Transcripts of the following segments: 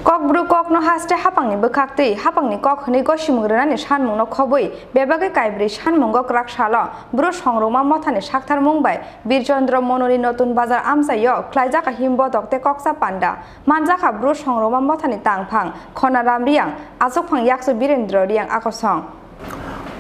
Kok bru kok no haste hapangni bekakti hapangni kok hni go simgrani sanmung no khobui bebagai kaibri sanmung go krak sala bru songroma mothani sakthar mungbai Birchandra Mononi notun bazar amsayo khlaijaka himbodok te koksa panda manjaka bru songroma mothani tangphang khonaram riang asokphang yakso Birendra riang akosong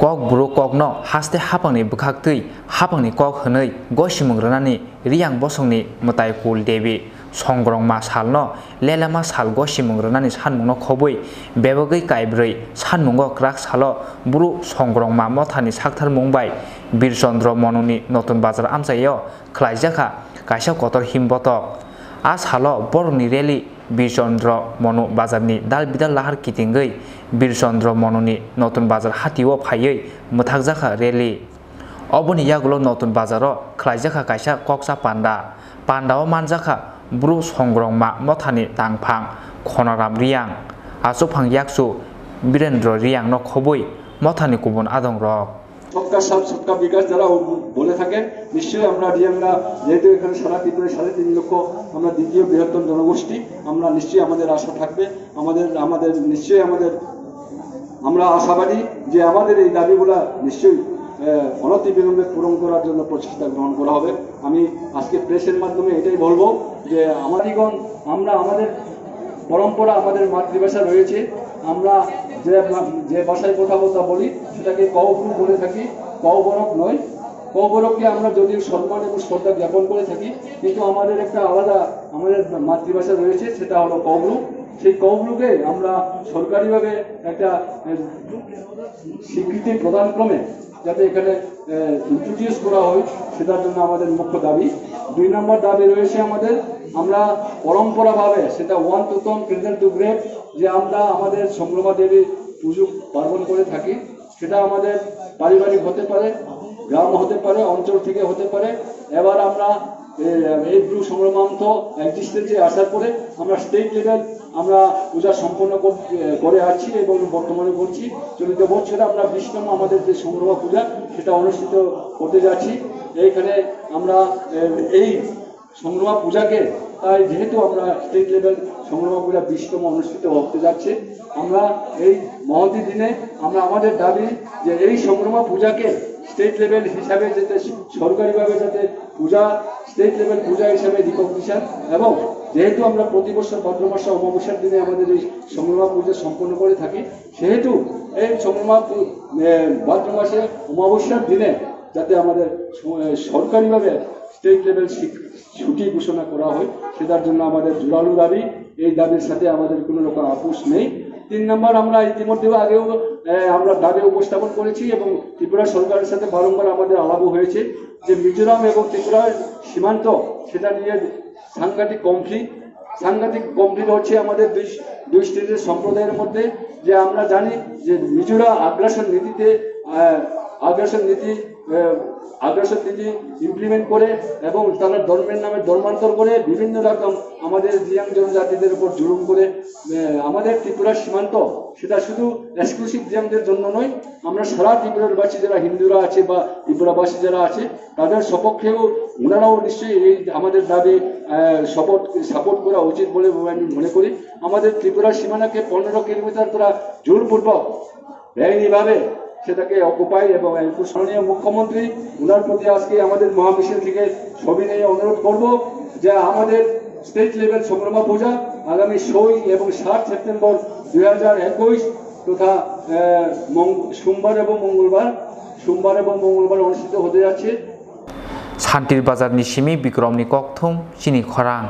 Kok bro kok no haste hapangni bekakti hapangni kok hni go simgrani riang bosongni mutai kul devi Songrong masal no lela masal go simungrani sanmung no khobui bebagai kaibrei sanmung go krak salo buru songrong ma mothani sakthar mungbai Birchandra Mononi notun bazar amsayo khlaijaka kaisa kotor himbotok a salo borni reli Birchandra Mono bazarni dal bidal lahar kitingei Birchandra Mononi notun bazar hatiwo phaiei muthakjaka reli oboni yagulo notun bazaro khlaijaka kaisa koksa pandao manjaka Bru songrong ma mothani tangphang khonaram riang asopphang yaksu Birendra riang no khobui mothani kubun adong rok सबका साथ सबका विकास যারা বলে থাকে নিশ্চয়ই আমরা রিয়াংরা যেহেতু এখানে সারা ত্রিপুরা 3.5 লক্ষ আমরা দ্বিতীয় বৃহত্তম জনগোষ্ঠী আমরা নিশ্চয়ই আমাদের আশা থাকবে আমাদের নিশ্চয়ই আমরা আশাবাদী যে আমাদের এই দাবিগুলো নিশ্চয়ই অনতিবিলম্বে পূরণ করার জন্য প্রচেষ্টা গ্রহণ করা হবে আমি আজকে প্রেসের মাধ্যমে এটাই বলবো যে আমরা আমাদের পরম্পরা আমাদের মাতৃভাষা রয়েছে আমরা যে ভাষায় কথা বলি সেটাকে কওবরু বলে থাকি কওবরক নয় কওবরককে আমরা যদিও সম্মান এবং শ্রদ্ধা জ্ঞাপন করে থাকি কিন্তু আমাদের একটা আলাদা আমাদের মাতৃভাষা রয়েছে সেটা হলো কওবরু সেই কওবরুকে আমরা সরকারিভাবে একটা স্বীকৃতি প্রদান ক্রমে যাতে এখানে ইন্ট্রোডিউস করা হয় সেটার জন্য আমাদের মুখ্য দাবি 2 নম্বর দাবি রয়েছে আমরা পরম্পরাভাবে সেটা ওয়ান টু টন ক্রেডল টু গ্রেভ যে আমরা আমাদের সংগ্রমা দেবীর পুজো পার্বণ করে থাকি সেটা আমাদের পারিবারিক হতে পারে গ্রাম হতে পারে অঞ্চল থেকে হতে পারে এবার আমরা এই ব্রু সংগ্রমান্ত এক্সিস্টেন্সে আসার পরে আমরা স্টেট লেভেল আমরা পূজা সম্পন্ন করে আসছি এবং বর্তমানে করছি চলিত বছরে আমরা 20তম আমাদের যে সংগ্রমা পূজা সেটা অনুষ্ঠিত করতে যাচ্ছি এইখানে আমরা এই সংগ্রমা পূজাকে তাই যেহেতু আমরা স্টেট লেভেল সংগ্রমা পূজা 20তম অনুষ্ঠিত হতে যাচ্ছে আমরা এই মহতি দিনে আমরা আমাদের দাবি যে এই সংগ্রমা পূজাকে স্টেট লেভেল হিসাবে যাতে সরকারিভাবে যাতে পূজা স্টেট লেভেল পূজা হিসাবে রিকগনিশন এবং যেহেতু আমরা প্রতি বছর ভাদ্র মাসে অমাবস্যার দিনে আমাদের এই সংগ্রমা পূজা সম্পন্ন করে থাকি সেহেতু এই সংগ্রমা ভাদ্র মাসে অমাবস্যার দিনে যাতে আমাদের সরকারিভাবে স্টেট লেভেল ছুটি ঘোষণা করা হয় সেটার জন্য আমাদের জোরালো দাবি এই দাবির সাথে আমাদের কোনো রকম আপোষ নেই 3 নম্বর আমরা ইতিমধ্যেও আগেও আমরা দাবি উপস্থাপন করেছি এবং ত্রিপুরা সরকারের সাথে বারংবার আমাদের আলাপ হয়েছে যে মিজোরাম এবং ত্রিপুরার সীমান্ত সেটা নিয়ে সাংঘাতিক কমপ্লিট হচ্ছে আমাদের দুই স্টেটের সম্প্রদায়ের মধ্যে যে আমরা জানি যে মিজোরা আগ্রাসন নীতি ইমপ্লিমেন্ট করে এবং তারা ধর্মের নামে ধর্মান্তর করে বিভিন্ন রকম আমাদের জিয়াং জনজাতিদের উপর জুলুম করে আমাদের ত্রিপুরার সীমান্ত সেটা শুধু এক্সক্লুসিভ জিয়াংদের জন্য নয় আমরা সারা ত্রিপুরাবাসী যারা হিন্দুরা আছে বা ত্রিপুরাবাসী যারা আছে তাদের সপক্ষেও ওনারাও নিশ্চয়ই এই আমাদের দাবি সাপোর্ট করা উচিত বলে আমি মনে করি আমাদের ত্রিপুরার সীমানাকে 15 কিলোমিটার করা জোরপূর্বক বেআইনিভাবে সেটাকে অকুপাই এবং সম্মানীয় মুখ্যমন্ত্রী ওনার প্রতি আজকে আমাদের মহামিছিল থেকে ছবি নিয়ে অনুরোধ করব যে আমাদের স্টেট লেভেল সংগ্রমা পূজা আগামী 6 এবং 7 সেপ্টেম্বর 2021 তথা সোমবার এবং মঙ্গলবার অনুষ্ঠিত হতে যাচ্ছে শান্তির বাজারনি সিমি বিক্রমনি ককথুম চিনি খরাং